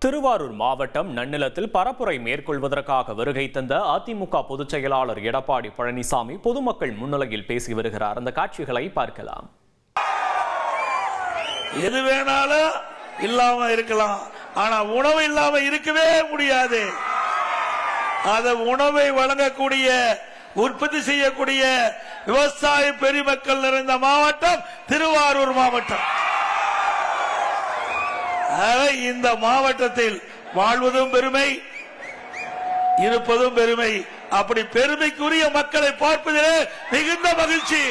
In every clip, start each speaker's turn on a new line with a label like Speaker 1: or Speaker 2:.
Speaker 1: திருவாரூர் மாவட்டம் நன்னிலத்தில் பரப்புரை மேற்கொள்வதற்காக வருகை தந்த அதிமுக பொதுச் செயலாளர் எடப்பாடி பழனிசாமி பொதுமக்கள் முன்னிலையில் பேசி வருகிறார். அந்த காட்சிகளை பார்க்கலாம்.
Speaker 2: எது வேணாலும் இல்லாம இருக்கலாம், ஆனா உணவு இல்லாம இருக்கவே முடியாது. அத உணவை வழங்கக்கூடிய, உற்பத்தி செய்யக்கூடிய விவசாய பெருமக்கள் நிறைந்த மாவட்டம் திருவாரூர் மாவட்டம். இந்த மாவட்டத்தில் வாழ்வதும் பெருமை, இருப்பதும் பெருமை. அப்படி பெருமைக்குரிய மக்களை பார்ப்பதிலே மிகுந்த மகிழ்ச்சி.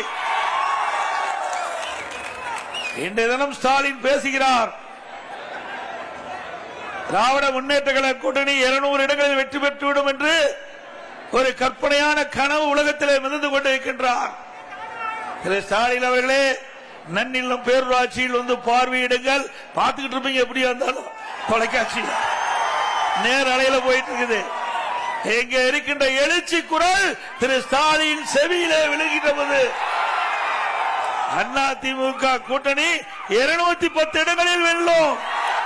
Speaker 2: இன்றைய தினம் ஸ்டாலின் பேசுகிறார். திராவிட முன்னேற்ற கழக கூட்டணி 200 இடங்களில் வெற்றி பெற்றுவிடும் என்று ஒரு கற்பனையான கனவு உலகத்திலே மிதந்து கொண்டிருக்கின்றார். திரு ஸ்டாலின் அவர்களே, நன்னிலம் பேரூராட்சியில் வந்து பார்வையிடுங்கள். பார்த்துக்கிட்டு இருப்பீங்க, எப்படியா இருந்தாலும் தொலைக்காட்சி நேரலையில போயிட்டு இருக்குது. இங்க இருக்கின்ற எழுச்சி குரல் திரு ஸ்டாலின் செவியிலே விழுகின்றது. அதிமுக கூட்டணி 210 இடங்களில் வெல்லும்,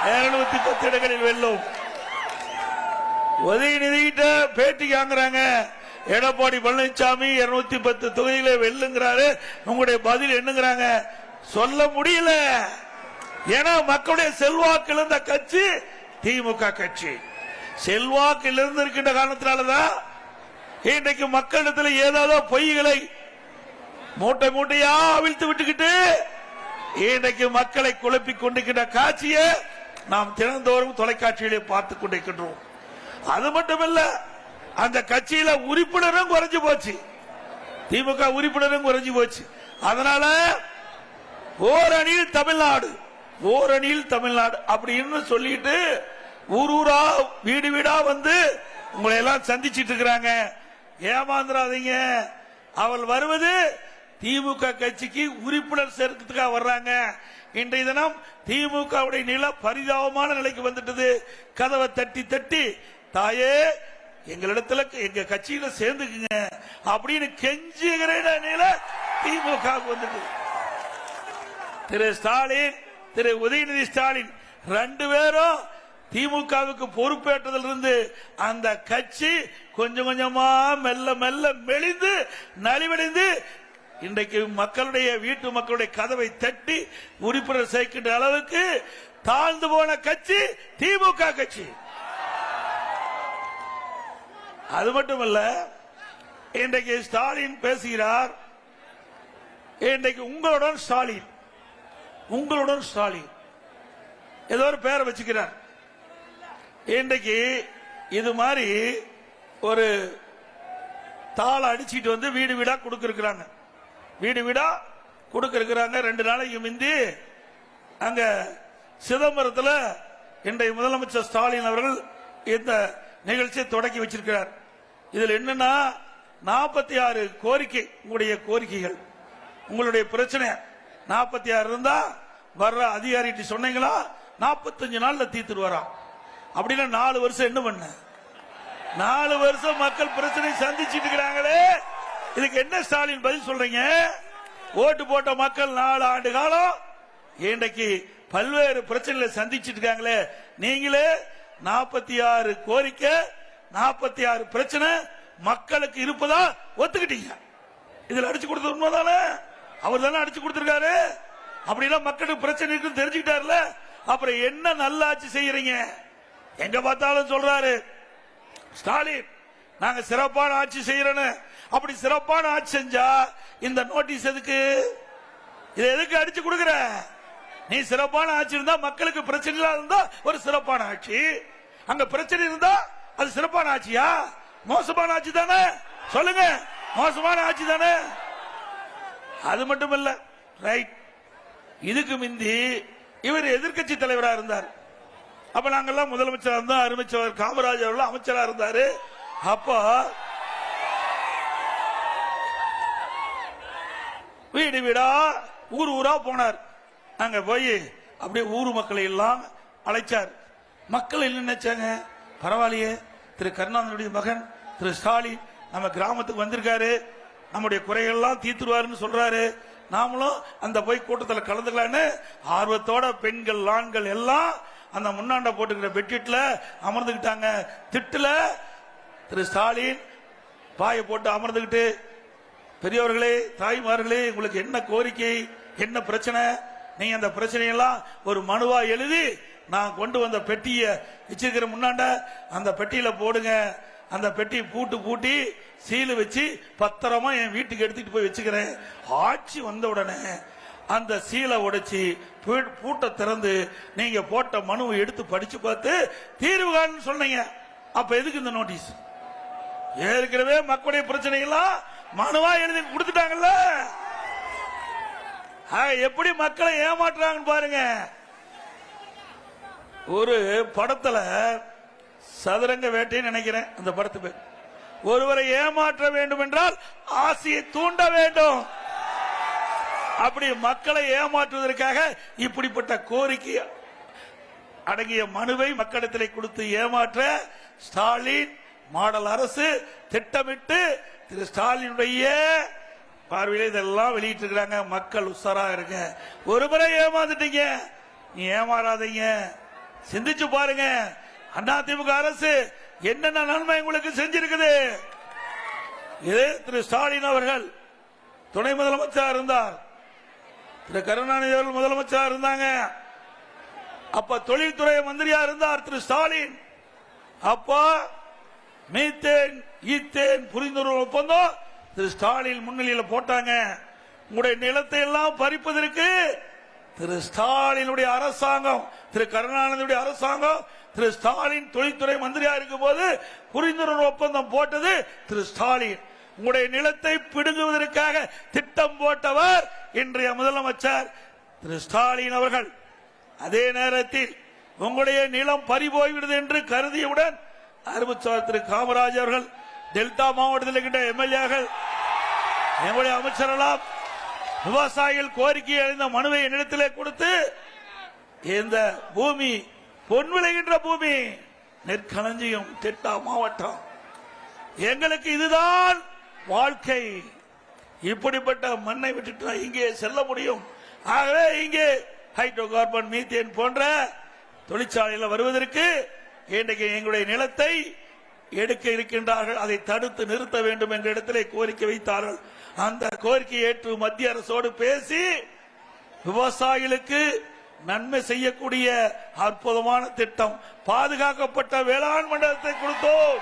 Speaker 2: 210 இடங்களில் வெல்லும். உதயநிதிட்ட பேட்டி வாங்குறாங்க. எடப்பாடி பழனிசாமி 210 தொகுதிகளை வெல்லுங்கிறாரு. உங்களுடைய பதில் என்னங்கிறாங்க? சொல்ல முடியல. ஏன்னா மக்களுடைய செல்வாக்கு இழந்த கட்சி திமுக கட்சி. செல்வாக்கு இழந்து இருக்கின்ற காரணத்தினாலதான் இன்றைக்கு மக்களிடத்தில் ஏதாவது பொய்களை மூட்டை மூட்டையா அவிழ்த்து விட்டுக்கிட்டு இன்றைக்கு மக்களை குழப்பிக் கொண்டிருக்கின்ற காட்சியை நாம் தினந்தோறும் தொலைக்காட்சியிலே பார்த்துக் கொண்டிருக்கின்றோம். அது மட்டுமல்ல, அந்த கட்சியில உறுப்பினரும் குறைஞ்சு போச்சு, திமுக உறுப்பினரும் குறைஞ்சு போச்சு. அதனால ஓரணியில் தமிழ்நாடு, ஓரணியில் தமிழ்நாடு அப்படின்னு சொல்லிட்டு ஊர் ஊரா வீடு வீடா வந்து உங்களை எல்லாம் சந்திச்சிட்டு இருக்கிறாங்க. ஏமாந்துடாதீங்க. அவள் வருவது திமுக கட்சிக்கு உறுப்பினர் சேர்க்கிறதுக்காக வர்றாங்க. இன்றைய தினம் திமுக நில பரிதாபமான நிலைக்கு வந்துட்டது. கதவை தட்டி தட்டி, தாயே எங்களிடத்துல எங்க கட்சியில சேர்ந்துக்குங்க அப்படின்னு கெஞ்சுகிற நில திமுக வந்துட்டு. திரு ஸ்டாலின், திரு உதயநிதி ஸ்டாலின் 2 பேரும் திமுகவுக்கு பொறுப்பேற்றதில் இருந்து அந்த கட்சி கொஞ்சம் கொஞ்சமா மெல்ல மெல்ல மெலிந்து நலிவடைந்து இன்றைக்கு மக்களுடைய வீட்டு மக்களுடைய கதவை தட்டி உறுப்பினர் சேர்க்கின்ற அளவுக்கு தாழ்ந்து போன கட்சி திமுக கட்சி. அது மட்டுமல்ல, இன்றைக்கு ஸ்டாலின் பேசுகிறார். இன்றைக்கு உங்களுடன் ஸ்டாலின், உங்களுடன் ஸ்டாலின் ஏதோ ஒரு பேரை வச்சுக்கிறார். இன்றைக்கு இது மாதிரி ஒரு தாளை அடிச்சிட்டு வந்து வீடு வீடா கொடுக்கிறாங்க, வீடு வீடா கொடுக்கிறாங்க. 2 நாளைக்கு முந்தி அங்க சிதம்பரத்தில் இன்றைய முதலமைச்சர் ஸ்டாலின் அவர்கள் இந்த நிகழ்ச்சியை தொடக்கி வச்சிருக்கிறார். இதுல என்னன்னா 46 கோரிக்கை, உங்களுடைய கோரிக்கைகள், உங்களுடைய பிரச்சனை 46 இருந்தா வர்ற அதிகாரிட்டு சொன்னீங்களா 45 நாள்ல தீர்த்துருவாராம். அப்படின்னா 4 வருஷம் என்ன பண்ண? 4 வருஷம் மக்கள் பிரச்சனை சந்திச்சிட்டு இருக்கிறாங்களே, இதுக்கு என்ன ஸ்டாலின் பதில் சொல்றீங்க? ஓட்டு போட்ட மக்கள் 4 ஆண்டு காலம் இன்றைக்கு பல்வேறு பிரச்சனைகளை சந்திச்சிட்டு இருக்காங்களே, நீங்களே 46 கோரிக்கை 46 பிரச்சனை மக்களுக்கு இருப்பதா ஒத்துக்கிட்டீங்க. இதுல அடிச்சு கொடுத்தது உண்மைதானே? அவர் தானே அடிச்சு கொடுத்திருக்காரு. அப்படின்னா மக்களுக்கு பிரச்சனை இருக்குன்னு தெரிஞ்சுக்கிட்டாருல, அப்புறம் என்ன நல்ல ஆட்சி செய்யறீங்க? எங்க பார்த்தாலும் சொல்றாரு ஸ்டாலின், நாங்க சிறப்பான ஆட்சி செய்யறோன்னு. அப்படி சிறப்பான ஆட்சி செஞ்சா இந்த நோட்டீஸ் எதுக்கு? இதை எதுக்கு அடிச்சு கொடுக்கற? நீ சிறப்பான ஆட்சி இருந்தா, மக்களுக்கு பிரச்சனை இல்லாத இருந்தா ஒரு சிறப்பான ஆட்சி. அங்க பிரச்சனை இருந்தா அது சிறப்பான ஆட்சியா? மோசமான ஆட்சி தானே? சொல்லுங்க, மோசமான ஆட்சி தானே? அது மட்டுமல்ல, ரைட், இதுக்கு முந்தி இவர் எதிர்கட்சி தலைவராக இருந்தார். அப்ப நாங்கெல்லாம் முதலமைச்சராக இருந்தா, அருமைச்சவர் காமராஜர் அவர்கள் அமைச்சராக இருந்தாரு. அப்ப வீடு வீடா ஊர் ஊரா போனார். அங்க போய் அப்படியே ஊர் மக்களை எல்லாம் அழைச்சார். மக்கள் என்ன நினைச்சாங்க? பரவாயில்லையே, திரு கருணாநிதியுடைய மகன் திரு ஸ்டாலின் நம்ம கிராமத்துக்கு வந்திருக்காரு, நம்முடைய குறைகள்லாம் தீர்த்துருவாருன்னு சொல்றாரு, நாமளும் அந்த போய் கூட்டத்தில் கலந்துக்கலான்னு ஆர்வத்தோட பெண்கள் ஆண்கள் எல்லாம் அந்த முன்னாண்ட போட்டுக்கிற பெட்ஷீட்ல அமர்ந்துக்கிட்டாங்க. திட்டுல திரு ஸ்டாலின் பாயை போட்டு அமர்ந்துக்கிட்டு, பெரியவர்களே, தாய்மார்களே, உங்களுக்கு என்ன கோரிக்கை, என்ன பிரச்சனை, நீங்க அந்த பிரச்சனையெல்லாம் ஒரு மனுவா எழுதி நான் கொண்டு வந்த பெட்டியை வச்சிருக்கிற முன்னாண்ட அந்த பெட்டியில போடுங்க. அந்த பெட்டி பூட்டி சீலு வச்சு பத்திரமா என் வீட்டுக்கு எடுத்துட்டு போய் வச்சுக்கிறேன். ஆட்சி வந்த உடனே அந்த சீலை உடைச்சி பூட்டை திறந்து நீங்க போட்ட மனுவை எடுத்து படிச்சு பார்த்து தீர்வு காணு சொன்னீங்க. அப்ப எதுக்கு இந்த நோட்டீஸ்? ஏற்கனவே மக்களுடைய பிரச்சனைகள்லாம் மனுவா எழுதி கொடுத்துட்டாங்கல்ல. எப்படி மக்களை ஏமாற்றுறாங்கன்னு பாருங்க. ஒரு படத்துல சதுரங்க வேட்டைன்னு நினைக்கிறேன், அந்த படத்து பேர். ஒருவரை ஏமாற்ற வேண்டும் என்றால் ஆசையை தூண்ட வேண்டும். அப்படி மக்களை ஏமாற்றுவதற்காக இப்படிப்பட்ட கோரிக்கை அடங்கிய மனுவை மக்களிடத்தில் கொடுத்து ஏமாற்ற ஸ்டாலின் மாடல் அரசு திட்டமிட்டு திரு ஸ்டாலினுடைய பார்வையில இதெல்லாம் வெளியிட்டு இருக்கிறாங்க. மக்கள் உஷாரா இருங்க. ஒருமுறை ஏமாந்துட்டீங்க, நீ ஏமாறாதீங்க. சிந்திச்சு பாருங்க, அதிமுக அரசு என்னென்ன நன்மை உங்களுக்கு செஞ்சிருக்குது. இது திரு ஸ்டாலின் அவர்கள் துணை முதலமைச்சர் இருந்தார், திரு கருணாநிதி அவர்கள் முதலமைச்சர் இருந்தாங்க. அப்ப தொழில்துறை மந்திரியா இருந்தார் திரு ஸ்டாலின். அப்ப மீத்தேன் ஈத்தேன் புரிந்துணர்வு ஒப்பந்தம் திரு ஸ்டாலின் முன்னிலையில் போட்டாங்க. உங்களுடைய நிலத்தை எல்லாம் பறிப்பதற்கு திரு ஸ்டாலினுடைய அரசாங்கம், திரு கருணாநிதியுடைய அரசாங்கம், திரு ஸ்டாலின் தொழில்துறை மந்திரியா இருக்கும் போது புரிந்துணர்வு ஒப்பந்தம் போட்டது திரு ஸ்டாலின். உங்களுடைய நிலத்தை பிடுங்குவதற்காக திட்டம் போட்டவர் இன்றைய முதலமைச்சர் திரு ஸ்டாலின் அவர்கள். அதே நேரத்தில் உங்களுடைய நிலம் பறிபோய்விடுது என்று கருதியவுடன் அறிவிச்சார் திரு காமராஜ் அவர்கள். டெல்டா மாவட்டத்தில் இருக்கின்ற எம்எல்ஏக்கள், எங்களுடைய அமைச்சரெல்லாம் விவசாயிகள் கோரிக்கை அளித்த மனுவை என்னிடத்திலே கொடுத்து, இந்த பூமி பொன் விளைகின்ற பூமி, நெற்களஞ்சியம் டெல்டா மாவட்டம், எங்களுக்கு இதுதான் வாழ்க்கை, இப்படிப்பட்ட மண்ணை விட்டுட்டு இங்கே செல்ல முடியும். ஆகவே இங்கே ஹைட்ரோ கார்பன் மீத்தேன் போன்ற தொழிற்சாலையில் வருவதற்கு இன்றைக்கு எங்களுடைய நிலத்தை எடுக்க இருக்கின்றார்கள். அதை தடுத்து நிறுத்த வேண்டும் என்ற இடத்திலே கோரிக்கை வைத்தார்கள். அந்த கோரிக்கையை ஏற்று மத்திய அரசோடு பேசி விவசாயிகளுக்கு நன்மை செய்யக்கூடிய அற்புதமான திட்டம், பாதுகாக்கப்பட்ட வேளாண் மண்டலத்தை கொடுத்தோம்.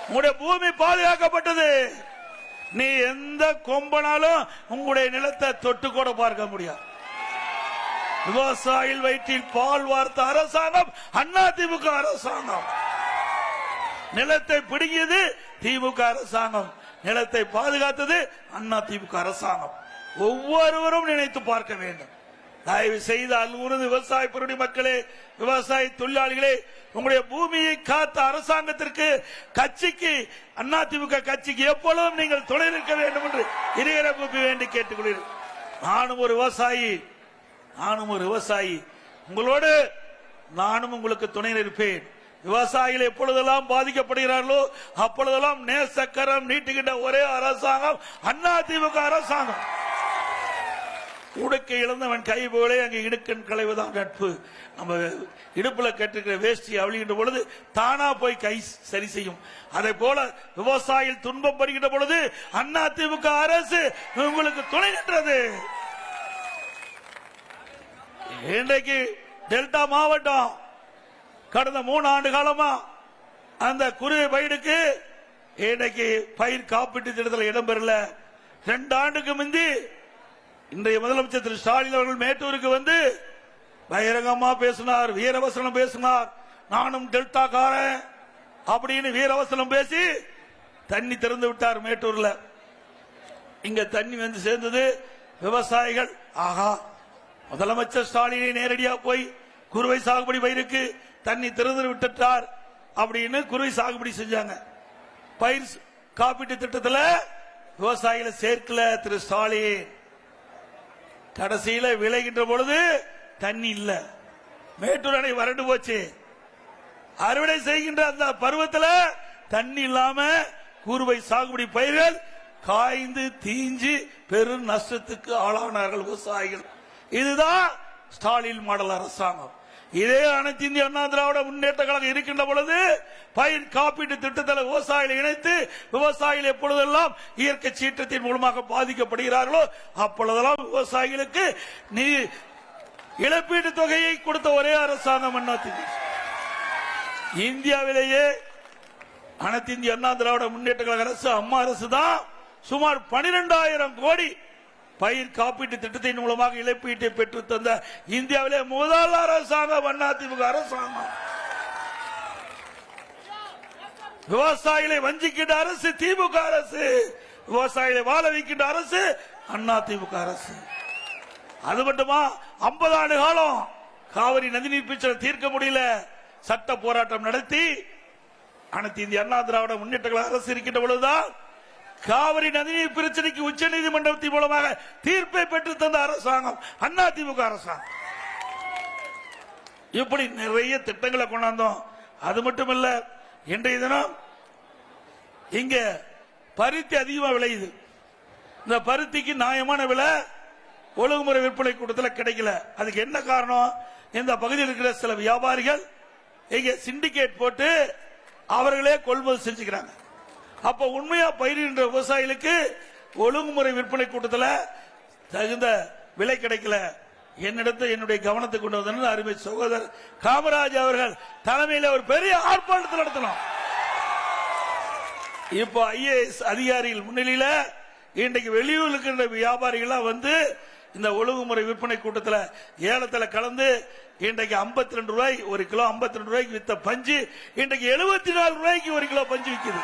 Speaker 2: உங்களுடைய பூமி பாதுகாக்கப்பட்டது. நீ எந்த கொம்பனாலும் உங்களுடைய நிலத்தை தொட்டு கூட பார்க்க முடியாது. விவசாயிகள் வயிற்றில் பால் வார்த்த அரசாங்கம் அதிமுக அரசாங்கம். நிலத்தை பிடுங்கியது திமுக அரசாங்கம், நிலத்தை பாதுகாத்தது அதிமுக அரசாங்கம். ஒவ்வொருவரும் நினைத்து பார்க்க வேண்டும். தயவு செய்து அல்லூரது விவசாய பெருடி மக்களே, விவசாய தொழிலாளிகளே, உங்களுடைய பூமியை காத்த அரசாங்கத்திற்கு, கட்சிக்கு, அதிமுக கட்சிக்கு எப்பொழுதும் நீங்கள் துணை நிற்க வேண்டும் என்று இறையர கூப்பி வேண்டி கேட்டுக்கொள்கிறேன். நானும் ஒரு விவசாயி, உங்களோடு நானும் உங்களுக்கு துணை நிற்பேன். விவசாயிகள் எப்பொழுதெல்லாம் பாதிக்கப்படுகிறார்களோ அப்பொழுதெல்லாம் நேசக்கரம் நீட்டுகின்ற ஒரே அரசாங்கம் அதிமுக அரசாங்கம். உடுக்கை இழந்தவன் கை போலே அங்கே இடுக்கன் களைவுதான் நட்பு. நம்ம இடுப்புல கட்டிருக்கிற வேஷ்டி அவிழ்கின்ற பொழுது தானா போய் கை சரி செய்யும். அதே போல விவசாயிகள் துன்பப்படுகின்ற பொழுது அதிமுக அரசு உங்களுக்கு துணை நின்றது. இன்றைக்கு டெல்டா மாவட்டம் கடந்த 3 ஆண்டு காலமா அந்த குறுவை பயிருக்கு இன்றைக்கு பயிர் காப்பீட்டு திட்டத்தில் இடம்பெறல. 2 ஆண்டுக்கு முந்தி இன்றைய முதலமைச்சர் திரு ஸ்டாலின் அவர்கள் மேட்டூருக்கு வந்து பகிரங்கமா பேசினார், வீரவசனம் பேசினார். நானும் டெல்டா காரன் அப்படின்னு வீரவசனம் பேசி தண்ணி திறந்து விட்டார் மேட்டூர்ல. இங்க தண்ணி வந்து சேர்ந்தது. விவசாயிகள் ஆகா, முதலமைச்சர் ஸ்டாலினை நேரடியாக போய் குறுவை சாகுபடி பயிருக்கு தண்ணி திறந்து விட்டார் அப்படின்னு குறுவை சாகுபடி செஞ்சாங்க. பயிர் காப்பீட்டு திட்டத்தில் விவசாயிகளை சேர்க்கல திரு ஸ்டாலின். கடைசியில விளைகின்ற பொழுது தண்ணி இல்ல, மேட்டூர் அணை வறண்டு போச்சு. அறுவடை செய்கின்ற அந்த பருவத்தில் தண்ணி இல்லாம குறுவை சாகுபடி பயிர்கள் காய்ந்து தீஞ்சு பெரும் நஷ்டத்துக்கு ஆளானார்கள் விவசாயிகள். இதுதான் ஸ்டாலின் மாடல் அரசாங்கம். இதே அனைத்து இந்திய அண்ணா திராவிட முன்னேற்ற கழகம் இருக்கின்ற பொழுது பயிர் காப்பீட்டு திட்டத்தில் விவசாயிகளை இணைத்து விவசாயிகள் எப்பொழுதெல்லாம் இயற்கை சீற்றத்தின் மூலமாக பாதிக்கப்படுகிறார்களோ அப்பொழுதெல்லாம் விவசாயிகளுக்கு இழப்பீட்டு தொகையை கொடுத்த ஒரே அரசாங்கம் அதிமுக. இந்தியாவிலேயே அனைத்து இந்திய அண்ணா திராவிட முன்னேற்ற கழக அரசு அம்மா அரசு தான் சுமார் 12,000 கோடி பயிர் காப்பீட்டு திட்டத்தின் மூலமாக இழப்பீட்டை பெற்று தந்த இந்தியாவிலே முதல் அரசாங்கம் அதிமுக அரசாங்கம். விவசாயிகளை வஞ்சிக்கின்ற அரசு திமுக அரசு, விவசாயிகளை வாழ வைக்கின்ற அரசு அதிமுக அரசு. அது மட்டுமா 50 ஆண்டு காலம் காவிரி நதிநீர் பிரச்சனை தீர்க்க முடியல, சட்ட போராட்டம் நடத்தி அனைத்து இந்திய அண்ணா திராவிட முன்னேற்ற கழக அரசு இருக்கின்ற பொழுதுதான் காவிரி நதிநீர் பிரச்சனைக்கு உச்ச நீதிமன்றத்தின் மூலமாக தீர்ப்பை பெற்று தந்த அரசாங்கம் அதிமுக அரசாங்கம். இப்படி நிறைய திட்டங்களை கொண்டாந்தோம். அது மட்டுமல்ல, இன்றைய தினம் இங்க பருத்தி அதிகமா விளையுது. இந்த பருத்திக்கு நியாயமான விலை ஒழுங்குமுறை விற்பனை கூட்டத்தில் கிடைக்கல. அதுக்கு என்ன காரணம்? இந்த பகுதியில் இருக்கிற சில வியாபாரிகள் இங்க சிண்டிகேட் போட்டு அவர்களே கொள்முதல் செஞ்சுக்கிறாங்க. அப்ப உண்மையா பயிரிடுகின்ற விவசாயிகளுக்கு ஒழுங்குமுறை விற்பனை கூட்டத்தில் தகுந்த விலை கிடைக்கல. என்னிடத்தில் என்னுடைய கவனத்துக்கு கொண்டு வந்த அருமை சகோதரர் காமராஜ் அவர்கள் தலைமையில் ஒரு பெரிய ஆர்ப்பாட்டத்தில் நடத்தணும். இப்போ IAS அதிகாரிகள் முன்னிலையில் இன்றைக்கு வெளியூர் இருக்கின்ற வியாபாரிகள் வந்து இந்த ஒழுங்குமுறை விற்பனை கூட்டத்தில் ஏலத்தில் கலந்து இன்றைக்கு 52 ரூபாய் ஒரு கிலோ, 52 ரூபாய்க்கு வித்த பஞ்சு இன்றைக்கு 74 ரூபாய்க்கு ஒரு கிலோ பஞ்சு விற்குது.